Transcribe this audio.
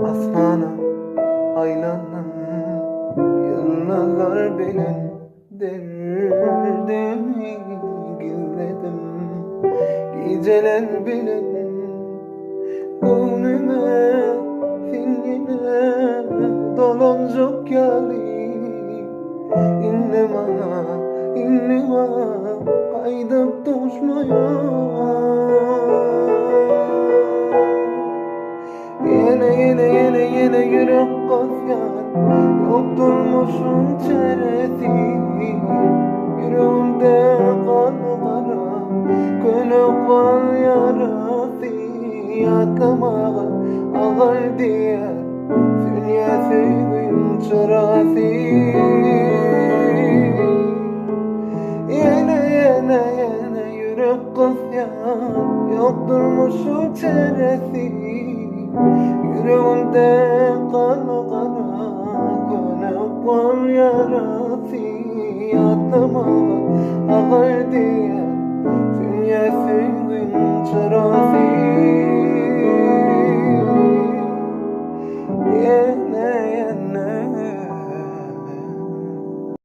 Asmana aylanım, yıllar benim derdimi gizledim. Geceler benim gönlüme finnine dolancak yâri. İnnima kaydıp düşmüyor. Yine yürek kafyan, yokturmuşum çaresi. Yüreğimde kanı kara, könük var yarası. Atlamağa ağır diye dünya sevgim çarası. Yine yürek kafyan, yokturmuşum çaresi. Yüreğimde kanı kara, könük var yarası. Atlamağa ağır